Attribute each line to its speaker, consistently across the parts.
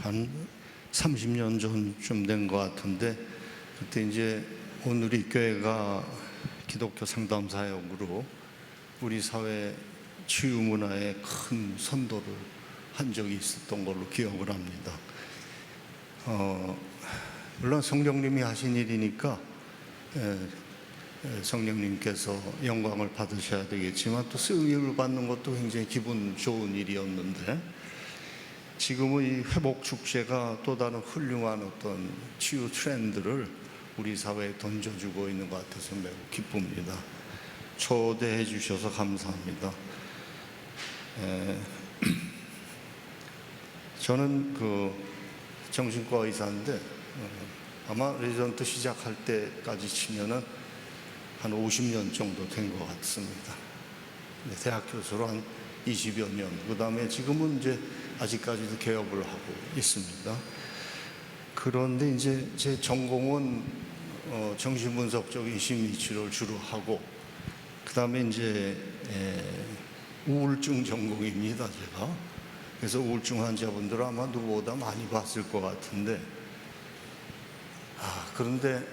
Speaker 1: 한 30년 전쯤 된 것 같은데, 그때 이제 오늘이 교회가 기독교 상담 사역으로 우리 사회 치유 문화에 큰 선도를 한 적이 있었던 걸로 기억을 합니다. 물론 성령님이 하신 일이니까 성령님께서 영광을 받으셔야 되겠지만 또 쓰임을 받는 것도 굉장히 기분 좋은 일이었는데, 지금은 이 회복 축제가 또 다른 훌륭한 어떤 치유 트렌드를 우리 사회에 던져주고 있는 것 같아서 매우 기쁩니다. 초대해 주셔서 감사합니다. 저는 정신과 의사인데 아마 레지던트 시작할 때까지 치면은 한 50년 정도 된 것 같습니다. 대학 교수로 한 20여 년, 그 다음에 지금은 이제 아직까지도 개업을 하고 있습니다. 그런데 이제 제 전공은 정신분석적인 심리치료를 주로 하고, 그 다음에 이제 우울증 전공입니다, 제가. 그래서 우울증 환자분들은 아마 누구보다 많이 봤을 것 같은데, 그런데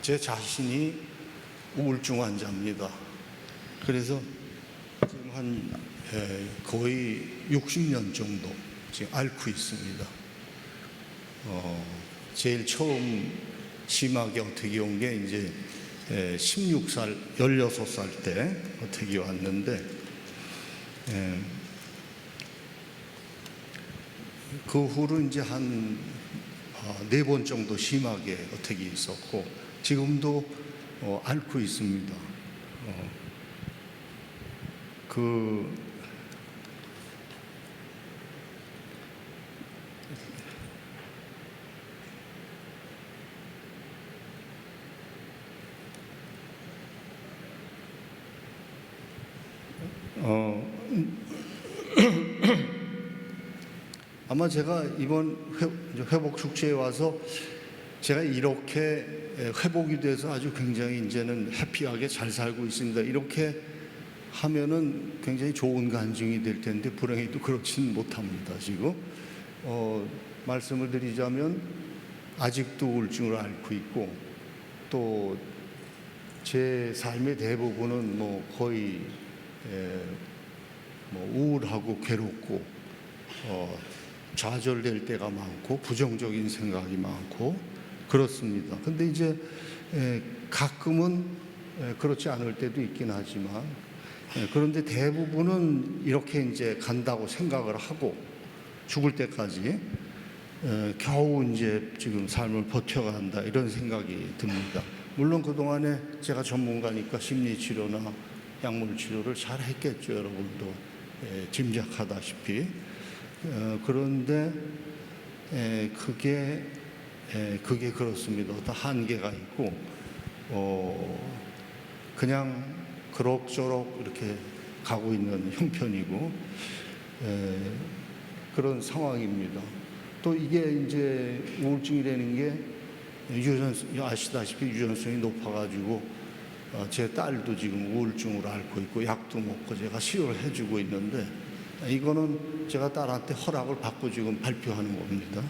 Speaker 1: 제 자신이 우울증 환자입니다. 그래서 지금 한 거의 60년 정도 지금 앓고 있습니다. 제일 처음 심하게 어떻게 온 게 이제 16살 때 어떻게 왔는데, 그 후로 이제 한 4번 정도 심하게 어떻게 있었고, 지금도 앓고 있습니다. 아마 제가 이번 회복 축제에 와서 제가 이렇게 회복이 돼서 아주 굉장히 이제는 해피하게 잘 살고 있습니다, 이렇게 하면은 굉장히 좋은 간증이 될 텐데, 불행히도 그렇진 못합니다. 지금 말씀을 드리자면 아직도 우울증을 앓고 있고, 또 제 삶의 대부분은 거의 우울하고 괴롭고 좌절될 때가 많고 부정적인 생각이 많고 그렇습니다. 근데 이제 가끔은 그렇지 않을 때도 있긴 하지만, 그런데 대부분은 이렇게 이제 간다고 생각을 하고 죽을 때까지 겨우 이제 지금 삶을 버텨간다, 이런 생각이 듭니다. 물론 그동안에 제가 전문가니까 심리치료나 약물치료를 잘 했겠죠, 여러분도 짐작하다시피. 그런데 그게 그렇습니다. 어떤 한계가 있고 그냥 그럭저럭 이렇게 가고 있는 형편이고 그런 상황입니다. 또 이게 이제 우울증이라는 게 아시다시피 유전성이 높아가지고 제 딸도 지금 우울증으로 앓고 있고 약도 먹고 제가 치료를 해주고 있는데, 이거는 제가 딸한테 허락을 받고 지금 발표하는 겁니다.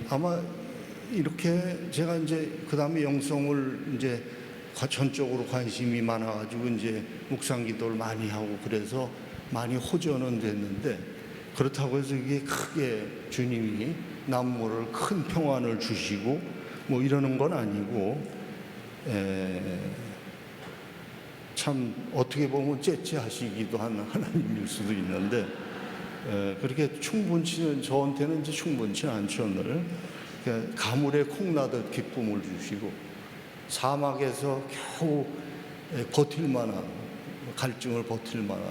Speaker 1: 아마 이렇게 제가 이제 그 다음에 영성을 이제 전적으로 관심이 많아가지고 이제 묵상 기도를 많이 하고 그래서 많이 호전은 됐는데, 그렇다고 해서 이게 크게 주님이 남모를 큰 평안을 주시고 이러는 건 아니고, 참 어떻게 보면 째째하시기도 한 하나님일 수도 있는데, 그렇게 저한테는 이제 충분치 않죠. 늘 가물에 콩나듯 기쁨을 주시고, 사막에서 겨우 버틸 만한, 갈증을 버틸 만한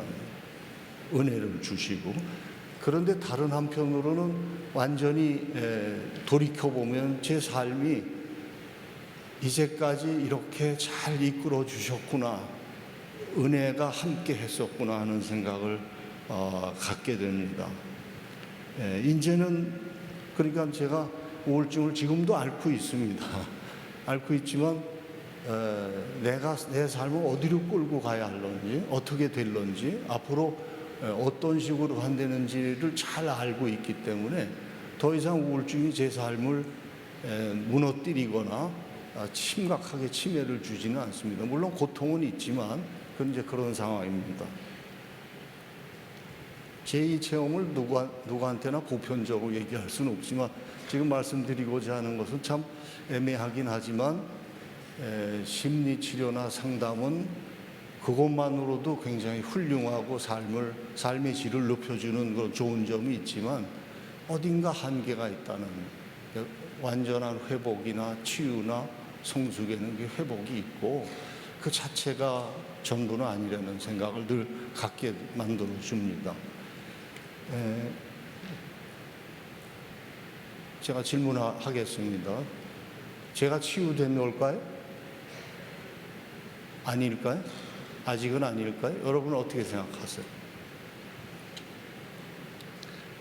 Speaker 1: 은혜를 주시고, 그런데 다른 한편으로는 완전히 돌이켜보면 제 삶이 이제까지 이렇게 잘 이끌어 주셨구나, 은혜가 함께 했었구나 하는 생각을 갖게 됩니다. 이제는 그러니까 제가 우울증을 지금도 앓고 있습니다. 앓고 있지만 내가 내 삶을 어디로 끌고 가야 할런지, 어떻게 될런지, 앞으로 어떤 식으로 한다는지를 잘 알고 있기 때문에 더 이상 우울증이 제 삶을 무너뜨리거나 심각하게 치매를 주지는 않습니다. 물론 고통은 있지만 그건 이제 그런 상황입니다. 제 이 체험을 누구한테나 보편적으로 얘기할 수는 없지만 지금 말씀드리고자 하는 것은 참 애매하긴 하지만 심리치료나 상담은 그것만으로도 굉장히 훌륭하고 삶의 질을 높여주는 그런 좋은 점이 있지만 어딘가 한계가 있다는, 완전한 회복이나 치유나 성숙에는 회복이 있고 그 자체가 전부는 아니라는 생각을 늘 갖게 만들어 줍니다. 제가 질문하겠습니다. 제가 치유된 걸까요? 아닐까요? 아직은 아닐까요? 여러분은 어떻게 생각하세요?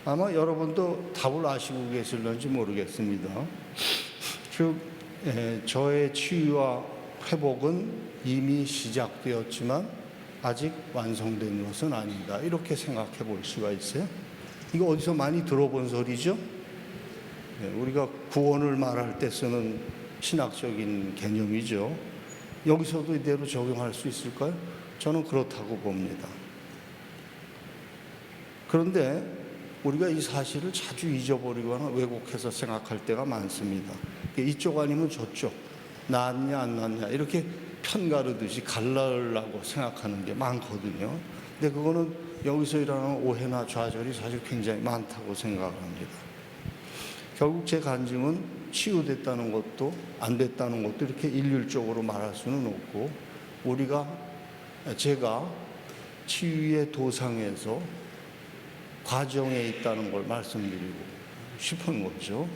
Speaker 1: 아마 여러분도 답을 아시고 계실런지 모르겠습니다. 즉 저의 치유와 회복은 이미 시작되었지만 아직 완성된 것은 아니다, 이렇게 생각해 볼 수가 있어요. 이거 어디서 많이 들어본 소리죠? 우리가 구원을 말할 때 쓰는 신학적인 개념이죠. 여기서도 이대로 적용할 수 있을까요? 저는 그렇다고 봅니다. 그런데 우리가 이 사실을 자주 잊어버리거나 왜곡해서 생각할 때가 많습니다. 이쪽 아니면 저쪽, 낫냐 안 낫냐 이렇게 편가르듯이 갈라려고 생각하는 게 많거든요. 근데 그거는 여기서 일어나는 오해나 좌절이 사실 굉장히 많다고 생각합니다. 결국 제 간증은 치유됐다는 것도 안 됐다는 것도 이렇게 일률적으로 말할 수는 없고, 제가 치유의 도상에서 과정에 있다는 걸 말씀드리고 싶은 거죠.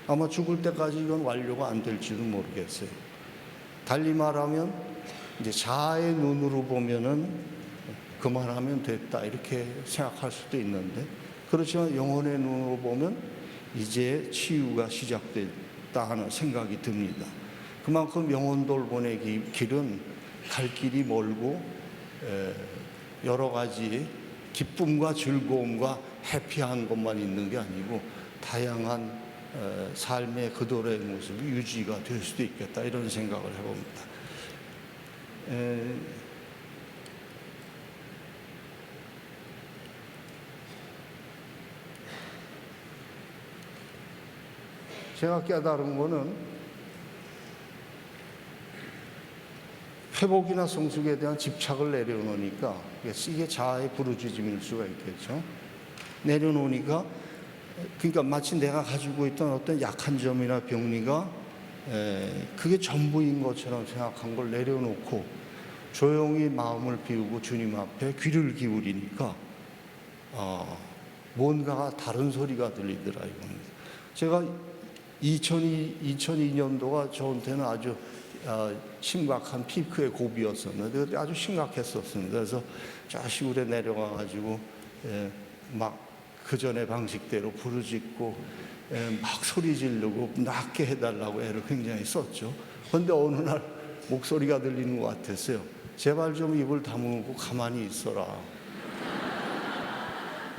Speaker 1: 아마 죽을 때까지 이건 완료가 안 될지도 모르겠어요. 달리 말하면 이제 자아의 눈으로 보면은 그만하면 됐다 이렇게 생각할 수도 있는데, 그렇지만 영혼의 눈으로 보면 이제 치유가 시작됐다 하는 생각이 듭니다. 그만큼 영혼 돌보는 길은 갈 길이 멀고 여러 가지 기쁨과 즐거움과 해피한 것만 있는 게 아니고 다양한 삶의 그대로의 모습이 유지가 될 수도 있겠다, 이런 생각을 해봅니다. 제가 깨달은 거는 회복이나 성숙에 대한 집착을 내려놓으니까 이게 자아의 부르짖음일 수가 있겠죠. 내려놓으니까, 그러니까 마치 내가 가지고 있던 어떤 약한 점이나 병리가 그게 전부인 것처럼 생각한 걸 내려놓고 조용히 마음을 비우고 주님 앞에 귀를 기울이니까 뭔가가 다른 소리가 들리더라 이겁니다. 제가 2002년도가 저한테는 아주 심각한 피크의 고비였었는데 아주 심각했었습니다. 그래서 저 시골에 내려가가지고 막 그 전에 방식대로 부르짖고 막 소리 지르고 낫게 해달라고 애를 굉장히 썼죠. 그런데 어느 날 목소리가 들리는 것 같았어요. 제발 좀 입을 다물고 가만히 있어라.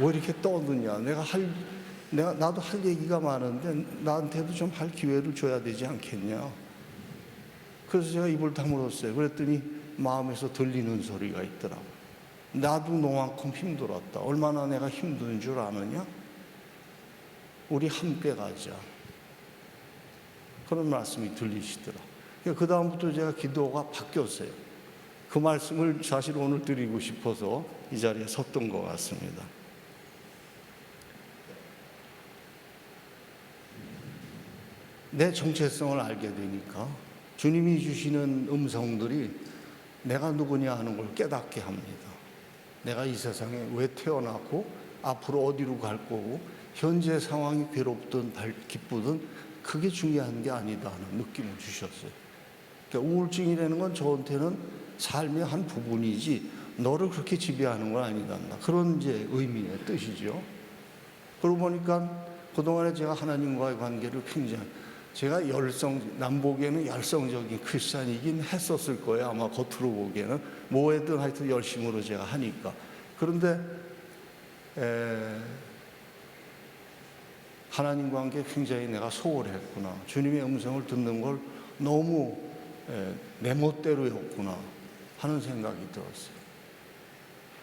Speaker 1: 왜 이렇게 떠드냐? 나도 할 얘기가 많은데 나한테도 좀 할 기회를 줘야 되지 않겠냐? 그래서 제가 입을 다물었어요. 그랬더니 마음에서 들리는 소리가 있더라고요. 나도 너만큼 힘들었다. 얼마나 내가 힘든 줄 아느냐? 우리 함께 가자. 그런 말씀이 들리시더라. 그 다음부터 제가 기도가 바뀌었어요. 그 말씀을 사실 오늘 드리고 싶어서 이 자리에 섰던 것 같습니다. 내 정체성을 알게 되니까 주님이 주시는 음성들이 내가 누구냐 하는 걸 깨닫게 합니다. 내가 이 세상에 왜 태어났고 앞으로 어디로 갈 거고 현재 상황이 괴롭든 기쁘든 그게 중요한 게 아니다 하는 느낌을 주셨어요. 그러니까 우울증이라는 건 저한테는 삶의 한 부분이지 너를 그렇게 지배하는 건 아니다. 그런 이제 의미의 뜻이죠. 그러고 보니까 그동안에 제가 하나님과의 관계를 굉장히, 제가 남보기에는 열성적인 크리스찬이긴 했었을 거예요. 아마 겉으로 보기에는 뭐해든 하여튼 열심으로 제가 하니까. 그런데 하나님과 함께 굉장히 내가 소홀했구나. 주님의 음성을 듣는 걸 너무 내 멋대로였구나 하는 생각이 들었어요.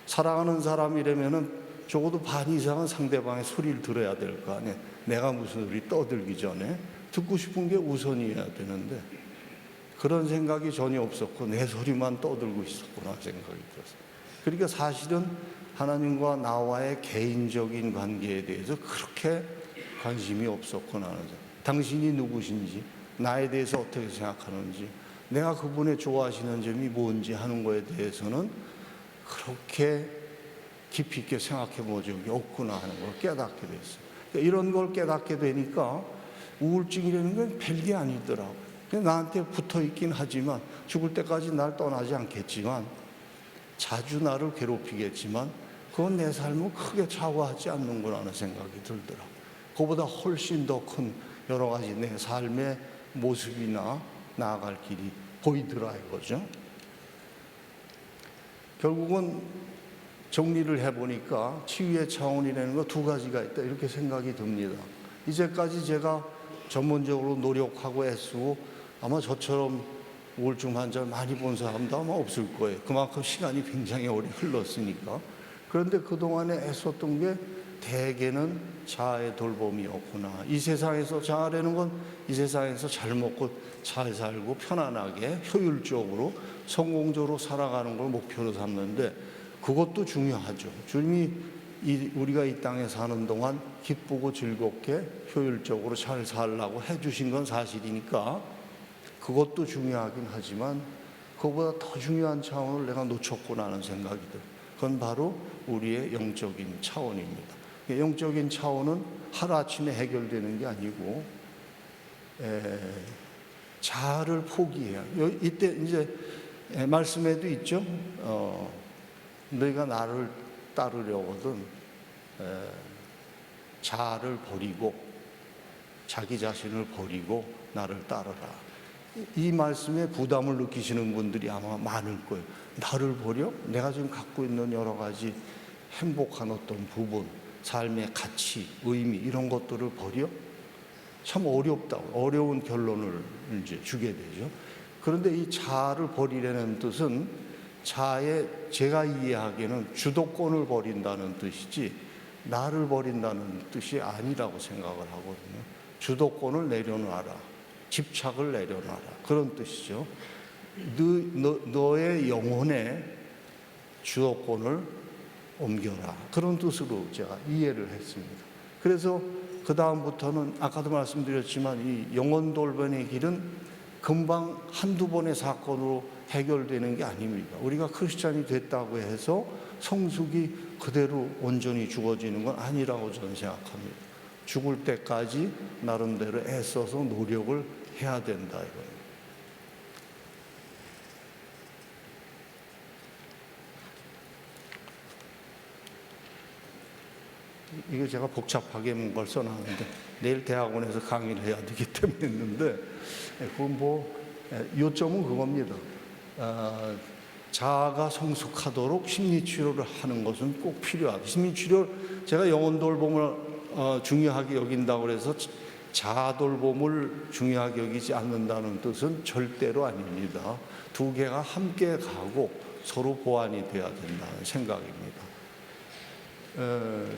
Speaker 1: 사랑하는 사람이라면은 적어도 반 이상은 상대방의 소리를 들어야 될 거 아니에요. 내가 무슨 소리 떠들기 전에 듣고 싶은 게 우선이어야 되는데 그런 생각이 전혀 없었고 내 소리만 떠들고 있었구나 생각이 들었어요. 그러니까 사실은 하나님과 나와의 개인적인 관계에 대해서 그렇게 관심이 없었구나. 당신이 누구신지, 나에 대해서 어떻게 생각하는지, 내가 그분의 좋아하시는 점이 뭔지 하는 거에 대해서는 그렇게 깊이 있게 생각해 본 적이 없구나 하는 걸 깨닫게 됐어요. 그러니까 이런 걸 깨닫게 되니까 우울증이라는 건 별게 아니더라고요. 나한테 붙어 있긴 하지만 죽을 때까지 날 떠나지 않겠지만 자주 나를 괴롭히겠지만 그건 내 삶을 크게 좌우하지 않는구나 하는 생각이 들더라고요. 그보다 훨씬 더 큰 여러 가지 내 삶의 모습이나 나아갈 길이 보이더라 이거죠. 결국은 정리를 해보니까 치유의 차원이라는 거 두 가지가 있다 이렇게 생각이 듭니다. 이제까지 제가 전문적으로 노력하고 애쓰고 아마 저처럼 우울증 환자를 많이 본 사람도 아마 없을 거예요. 그만큼 시간이 굉장히 오래 흘렀으니까. 그런데 그동안에 애썼던 게 대개는 자아의 돌봄이었구나. 이 세상에서 자아라는 건 이 세상에서 잘 먹고 잘 살고 편안하게 효율적으로 성공적으로 살아가는 걸 목표로 삼는데 그것도 중요하죠. 주님이 우리가 이 땅에 사는 동안 기쁘고 즐겁게 효율적으로 잘 살라고 해주신 건 사실이니까 그것도 중요하긴 하지만 그것보다 더 중요한 차원을 내가 놓쳤구나 하는 생각이 들어요. 그건 바로 우리의 영적인 차원입니다. 영적인 차원은 하루아침에 해결되는 게 아니고 자아를 포기해요. 이때 이제 말씀에도 있죠. 너희가 나를 따르려거든 자아를 버리고 자기 자신을 버리고 나를 따르라. 이 말씀에 부담을 느끼시는 분들이 아마 많을 거예요. 나를 버려? 내가 지금 갖고 있는 여러 가지 행복한 어떤 부분, 삶의 가치, 의미 이런 것들을 버려? 참 어려운 결론을 이제 주게 되죠. 그런데 이 자아를 버리려는 뜻은 제가 이해하기에는 주도권을 버린다는 뜻이지 나를 버린다는 뜻이 아니라고 생각을 하거든요. 주도권을 내려놔라. 집착을 내려놔라. 그런 뜻이죠. 너의 영혼에 주도권을 옮겨라. 그런 뜻으로 제가 이해를 했습니다. 그래서 그 다음부터는 아까도 말씀드렸지만 이 영혼 돌변의 길은 금방 한두 번의 사건으로 해결되는 게 아닙니다. 우리가 크리스찬이 됐다고 해서 성숙이 그대로 온전히 주어지는 건 아니라고 저는 생각합니다. 죽을 때까지 나름대로 애써서 노력을 해야 된다 이거예요. 이거 제가 복잡하게 뭔가를 써놨는데 내일 대학원에서 강의를 해야 되기 때문에 했는데 그건 요점은 그겁니다. 자아가 성숙하도록 심리치료를 하는 것은 꼭 필요하다. 심리치료 제가 영혼 돌봄을 중요하게 여긴다고 해서 자아 돌봄을 중요하게 여기지 않는다는 뜻은 절대로 아닙니다. 두 개가 함께 가고 서로 보완이 돼야 된다는 생각입니다.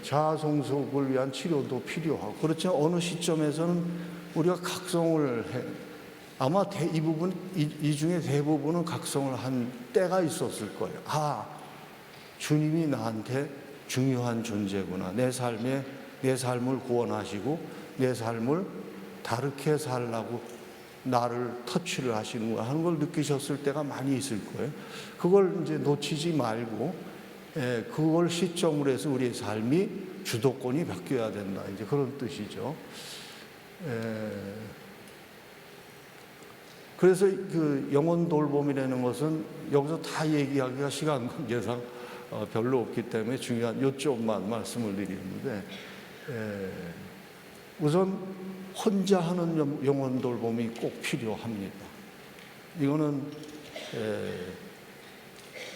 Speaker 1: 자아 성숙을 위한 치료도 필요하고 그렇지만 어느 시점에서는 우리가 각성을 해 아마 이 중에 대부분은 각성을 한 때가 있었을 거예요. 주님이 나한테 중요한 존재구나. 내 삶을 구원하시고 내 삶을 다르게 살라고 나를 터치를 하시는구나 하는 걸 느끼셨을 때가 많이 있을 거예요. 그걸 이제 놓치지 말고 그걸 시점으로 해서 우리의 삶이 주도권이 바뀌어야 된다. 이제 그런 뜻이죠. 그래서 그 영혼 돌봄이라는 것은 여기서 다 얘기하기가 시간 관계상 별로 없기 때문에 중요한 요점만 말씀을 드리는데 우선 혼자 하는 영혼 돌봄이 꼭 필요합니다. 이거는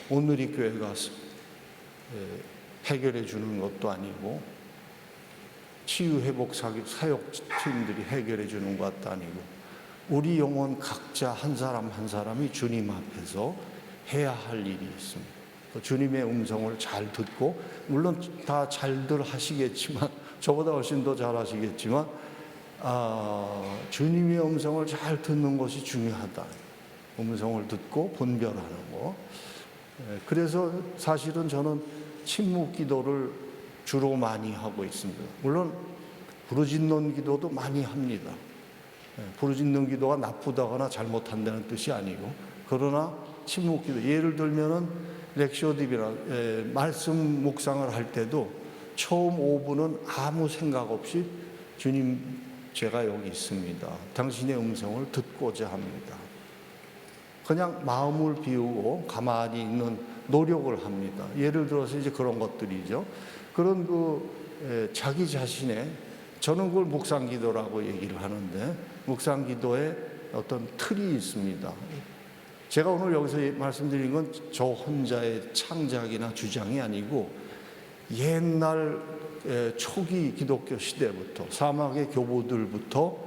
Speaker 1: 오늘이 교회가 해결해 주는 것도 아니고, 치유회복 사역팀들이 해결해 주는 것도 아니고, 우리 영혼 각자 한 사람 한 사람이 주님 앞에서 해야 할 일이 있습니다. 주님의 음성을 잘 듣고, 물론 다 잘들 하시겠지만, 저보다 훨씬 더 잘 하시겠지만, 주님의 음성을 잘 듣는 것이 중요하다. 음성을 듣고 분별하는 거. 그래서 사실은 저는 침묵 기도를 주로 많이 하고 있습니다. 물론 부르짖는 기도도 많이 합니다. 부르짖는 기도가 나쁘다거나 잘못한다는 뜻이 아니고, 그러나 침묵 기도, 예를 들면은 렉쇼딥이나 말씀 묵상을 할 때도 처음 5분은 아무 생각 없이 주님, 제가 여기 있습니다. 당신의 음성을 듣고자 합니다. 그냥 마음을 비우고 가만히 있는 노력을 합니다. 예를 들어서 이제 그런 것들이죠. 그런 자기 자신의, 저는 그걸 묵상기도라고 얘기를 하는데, 묵상기도에 어떤 틀이 있습니다. 제가 오늘 여기서 말씀드린 건 저 혼자의 창작이나 주장이 아니고, 옛날 초기 기독교 시대부터, 사막의 교부들부터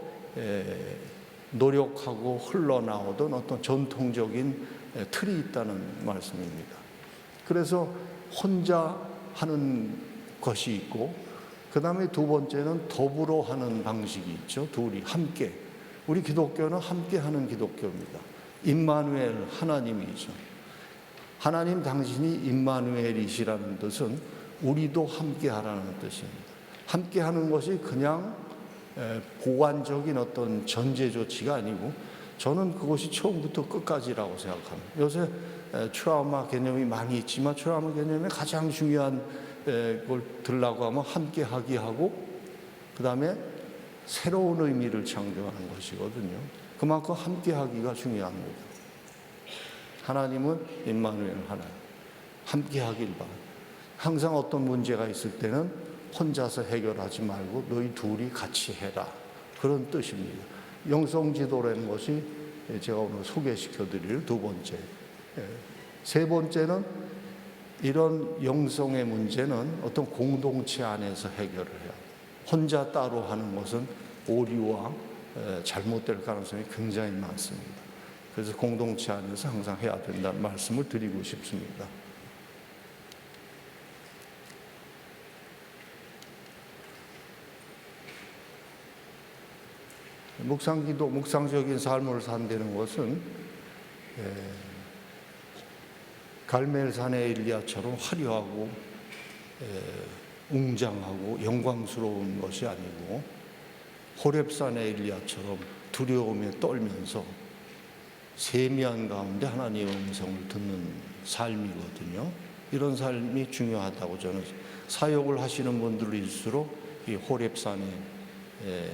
Speaker 1: 노력하고 흘러나오던 어떤 전통적인 틀이 있다는 말씀입니다. 그래서 혼자 하는 것이 있고, 그 다음에 두 번째는 더불어 하는 방식이 있죠. 둘이 함께. 우리 기독교는 함께 하는 기독교입니다. 임마누엘, 하나님이죠. 하나님 당신이 임마누엘이시라는 뜻은 우리도 함께 하라는 뜻입니다. 함께 하는 것이 그냥 보완적인 어떤 전제 조치가 아니고, 저는 그것이 처음부터 끝까지라고 생각합니다. 요새 트라우마 개념이 많이 있지만, 트라우마 개념의 가장 중요한 걸 들라고 하면 함께 하기 하고, 그 다음에 새로운 의미를 창조하는 것이거든요. 그만큼 함께 하기가 중요합니다. 하나님은 임마누엘 하나님, 함께 하길 바랍니다. 항상 어떤 문제가 있을 때는 혼자서 해결하지 말고 너희 둘이 같이 해라, 그런 뜻입니다. 영성지도라는 것이 제가 오늘 소개시켜 드릴 두 번째. 세 번째는, 이런 영성의 문제는 어떤 공동체 안에서 해결을 해요. 혼자 따로 하는 것은 오류와 잘못될 가능성이 굉장히 많습니다. 그래서 공동체 안에서 항상 해야 된다는 말씀을 드리고 싶습니다. 묵상기도, 묵상적인 삶을 산다는 것은 갈멜산의 엘리야처럼 화려하고 웅장하고 영광스러운 것이 아니고, 호렙산의 엘리야처럼 두려움에 떨면서 세미한 가운데 하나님의 음성을 듣는 삶이거든요. 이런 삶이 중요하다고 저는, 사역을 하시는 분들일수록 이 호렙산의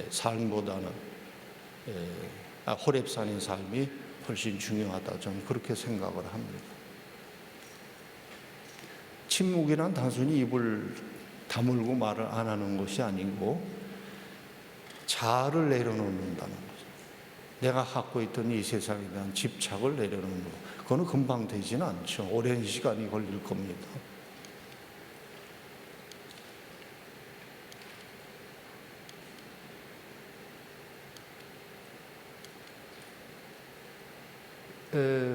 Speaker 1: 삶보다는 호렙산의 삶이 훨씬 중요하다, 저는 그렇게 생각을 합니다. 침묵이란 단순히 입을 다물고 말을 안 하는 것이 아니고, 자아를 내려놓는다는 거죠. 내가 갖고 있던 이 세상에 대한 집착을 내려놓는 것, 그거는 금방 되지는 않죠. 오랜 시간이 걸릴 겁니다.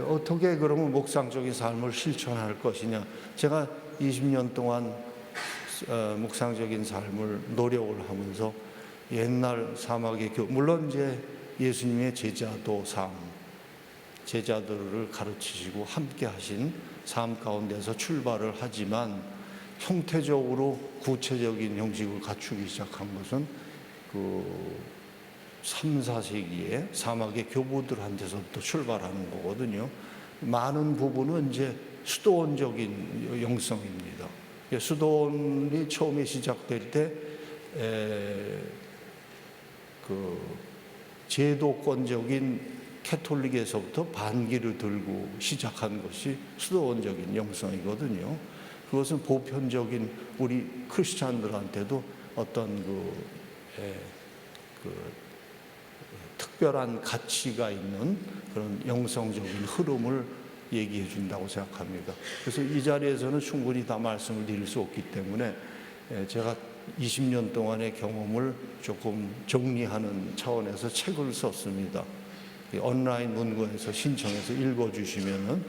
Speaker 1: 어떻게 그러면 묵상적인 삶을 실천할 것이냐. 제가 20년 동안 묵상적인 삶을 노력을 하면서, 옛날 사막의 물론 이제 예수님의 제자도 삶, 제자들을 가르치시고 함께 하신 삶 가운데서 출발을 하지만, 형태적으로 구체적인 형식을 갖추기 시작한 것은 3, 4세기에 사막의 교부들한테서부터 출발하는 거거든요. 많은 부분은 이제 수도원적인 영성입니다. 수도원이 처음에 시작될 때 제도권적인 캐톨릭에서부터 반기를 들고 시작한 것이 수도원적인 영성이거든요. 그것은 보편적인 우리 크리스찬들한테도 어떤 특별한 가치가 있는 그런 영성적인 흐름을 얘기해 준다고 생각합니다. 그래서 이 자리에서는 충분히 다 말씀을 드릴 수 없기 때문에 제가 20년 동안의 경험을 조금 정리하는 차원에서 책을 썼습니다. 온라인 문고에서 신청해서 읽어주시면은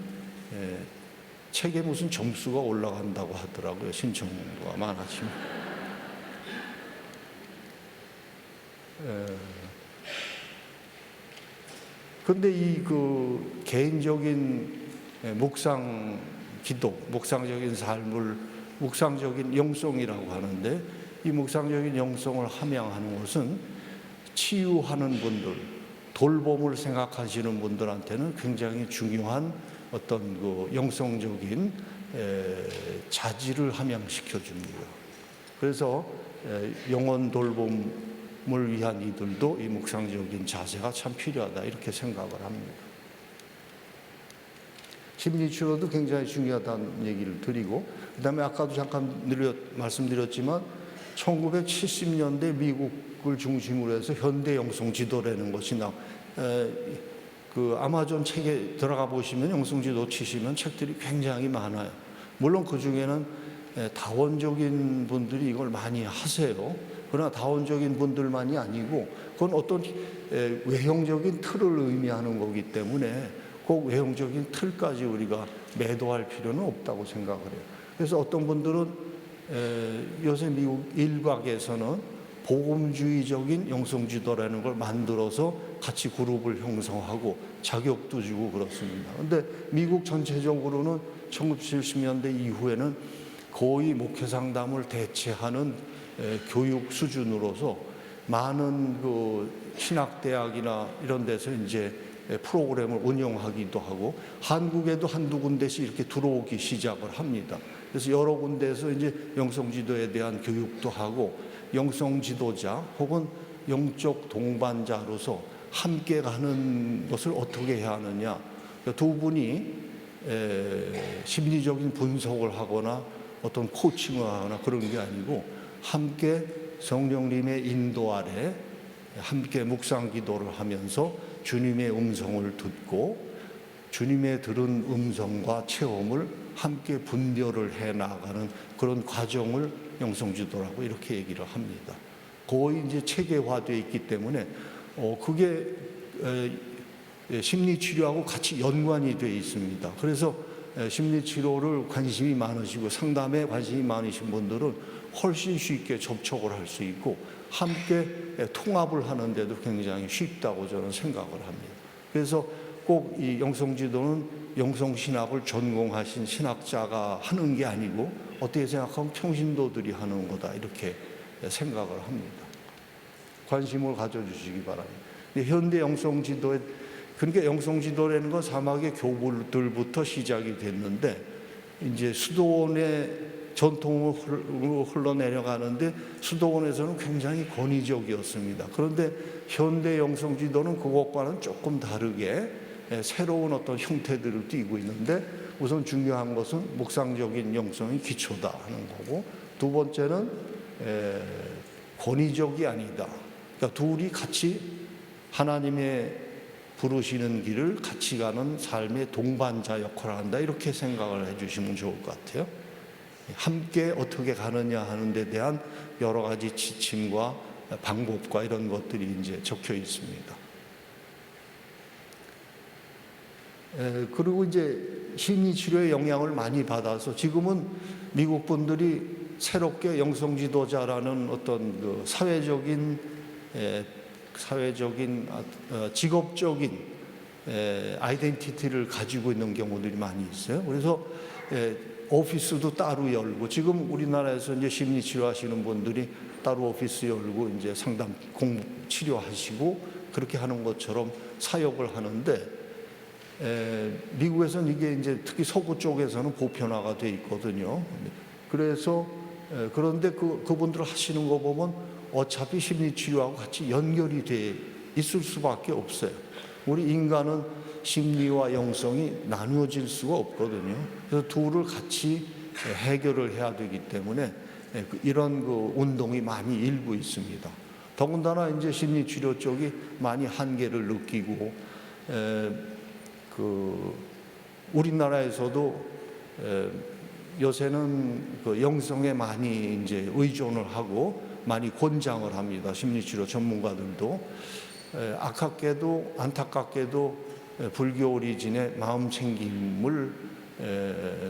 Speaker 1: 책에 무슨 점수가 올라간다고 하더라고요. 신청가 많아지면. 그런데 이 그 개인적인 묵상 기도, 묵상적인 삶을 묵상적인 영성이라고 하는데, 이 묵상적인 영성을 함양하는 것은 치유하는 분들, 돌봄을 생각하시는 분들한테는 굉장히 중요한 어떤 그 영성적인 자질을 함양시켜 줍니다. 그래서 영혼 돌봄을 위한 이들도 이 묵상적인 자세가 참 필요하다, 이렇게 생각을 합니다. 심리치료도 굉장히 중요하다는 얘기를 드리고, 그 다음에 아까도 잠깐 말씀드렸지만 1970년대 미국을 중심으로 해서 현대 영성 지도라는 것이 그 아마존 책에 들어가 보시면 영성 지도 치시면 책들이 굉장히 많아요. 물론 그 중에는 다원적인 분들이 이걸 많이 하세요. 그러나 다원적인 분들만이 아니고 그건 어떤 외형적인 틀을 의미하는 거기 때문에 꼭 외형적인 틀까지 우리가 매도할 필요는 없다고 생각을 해요. 그래서 어떤 분들은 요새 미국 일각에서는 복음주의적인 영성지도라는 걸 만들어서 같이 그룹을 형성하고 자격도 주고 그렇습니다. 그런데 미국 전체적으로는 1970년대 이후에는 거의 목회 상담을 대체하는 교육 수준으로서 많은 그 신학대학이나 이런 데서 이제 프로그램을 운영하기도 하고, 한국에도 한두 군데씩 이렇게 들어오기 시작을 합니다. 그래서 여러 군데에서 이제 영성지도에 대한 교육도 하고, 영성지도자 혹은 영적 동반자로서 함께 가는 것을 어떻게 해야 하느냐, 두 분이 심리적인 분석을 하거나 어떤 코칭을 하거나 그런 게 아니고 함께 성령님의 인도 아래 함께 묵상 기도를 하면서 주님의 음성을 듣고 주님의 들은 음성과 체험을 함께 분별을 해 나가는 그런 과정을 영성지도라고 이렇게 얘기를 합니다. 거의 이제 체계화되어 있기 때문에 그게 심리치료하고 같이 연관이 되어 있습니다. 그래서 심리치료를 관심이 많으시고 상담에 관심이 많으신 분들은 훨씬 쉽게 접촉을 할 수 있고 함께 통합을 하는데도 굉장히 쉽다고 저는 생각을 합니다. 그래서 꼭 이 영성지도는 영성신학을 전공하신 신학자가 하는 게 아니고 어떻게 생각하면 평신도들이 하는 거다, 이렇게 생각을 합니다. 관심을 가져주시기 바랍니다. 현대 영성지도에, 그러니까 영성지도라는 건 사막의 교부들부터 시작이 됐는데 이제 수도원의 전통으로 흘러내려가는데 수도원에서는 굉장히 권위적이었습니다. 그런데 현대 영성지도는 그것과는 조금 다르게 새로운 어떤 형태들을 띠고 있는데, 우선 중요한 것은 묵상적인 영성이 기초다 하는 거고, 두 번째는 권위적이 아니다. 그러니까 둘이 같이 하나님의 부르시는 길을 같이 가는 삶의 동반자 역할을 한다, 이렇게 생각을 해주시면 좋을 것 같아요. 함께 어떻게 가느냐 하는 데 대한 여러 가지 지침과 방법과 이런 것들이 이제 적혀 있습니다. 그리고 이제 심리치료의 영향을 많이 받아서 지금은 미국 분들이 새롭게 영성지도자라는 어떤 그 사회적인 직업적인 아이덴티티를 가지고 있는 경우들이 많이 있어요. 그래서 오피스도 따로 열고, 지금 우리나라에서 이제 심리치료 하시는 분들이 따로 오피스 열고 이제 상담 치료하시고 그렇게 하는 것처럼 사역을 하는데, 미국에서는 이게 이제 특히 서구 쪽에서는 보편화가 돼 있거든요. 그래서 그런데 그분들 하시는 거 보면 어차피 심리치료하고 같이 연결이 돼 있을 수밖에 없어요. 우리 인간은 심리와 영성이 나누어질 수가 없거든요. 그래서 둘을 같이 해결을 해야 되기 때문에 이런 그 운동이 많이 일고 있습니다. 더군다나 이제 심리치료 쪽이 많이 한계를 느끼고 우리나라에서도 요새는 그 영성에 많이 이제 의존을 하고 많이 권장을 합니다. 심리치료 전문가들도. 아깝게도 안타깝게도 불교 오리진의 마음 챙김을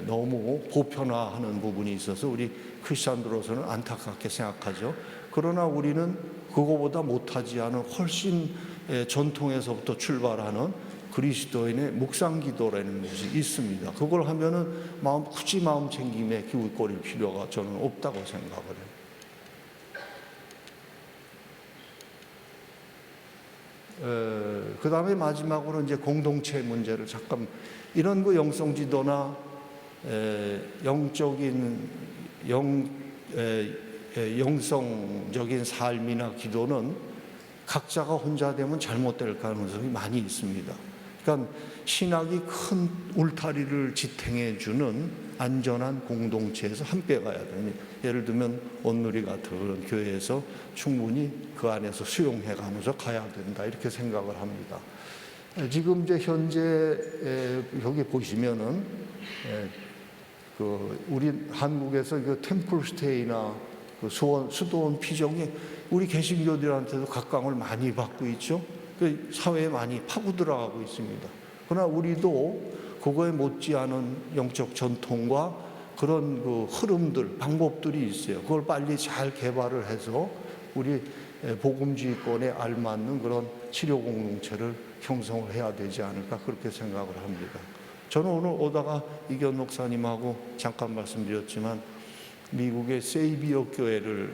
Speaker 1: 너무 보편화하는 부분이 있어서 우리 크리스천들로서는 안타깝게 생각하죠. 그러나 우리는 그거보다 못하지 않은 훨씬 전통에서부터 출발하는 그리스도인의 묵상기도라는 것이 있습니다. 그걸 하면은 굳이 마음 챙김에 기웃거릴 필요가 저는 없다고 생각을 해요. 그 다음에 마지막으로 이제 공동체 문제를 잠깐, 이런 그 영성지도나 영성적인 삶이나 기도는 각자가 혼자 되면 잘못될 가능성이 많이 있습니다. 그러니까 신학이 큰 울타리를 지탱해 주는 안전한 공동체에서 함께 가야 됩니다. 예를 들면 온누리 같은 그런 교회에서 충분히 그 안에서 수용해 가면서 가야 된다, 이렇게 생각을 합니다. 지금 이제 현재 여기 보시면은 그 우리 한국에서 그 템플스테이나 그 수도원 피정이 우리 개신교들한테도 각광을 많이 받고 있죠. 그 사회에 많이 파고 들어가고 있습니다. 그러나 우리도 그거에 못지않은 영적 전통과 그런 그 흐름들, 방법들이 있어요. 그걸 빨리 잘 개발을 해서 우리 복음주의권에 알맞는 그런 치료 공동체를 형성을 해야 되지 않을까, 그렇게 생각을 합니다. 저는 오늘 오다가 이견 목사님하고 잠깐 말씀드렸지만 미국의 세이비어 교회를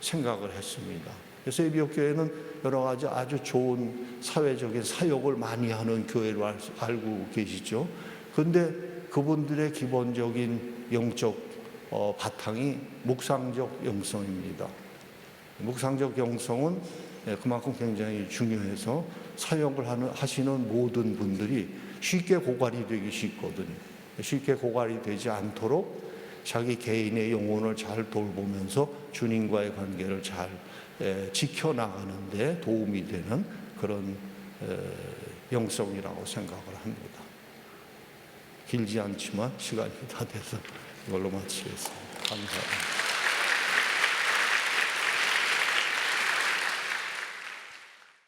Speaker 1: 생각을 했습니다. 세이비어 교회는 여러 가지 아주 좋은 사회적인 사역을 많이 하는 교회로 알고 계시죠. 그런데 그분들의 기본적인 영적 바탕이 묵상적 영성입니다. 묵상적 영성은 그만큼 굉장히 중요해서 사역을 하시는 모든 분들이 쉽게 고갈이 되기 쉽거든요. 쉽게 고갈이 되지 않도록 자기 개인의 영혼을 잘 돌보면서 주님과의 관계를 잘 지켜나가는 데 도움이 되는 그런 영성이라고 생각을 합니다. 길지 않지만 시간이 다 돼서 이걸로 마치겠습니다. 감사합니다.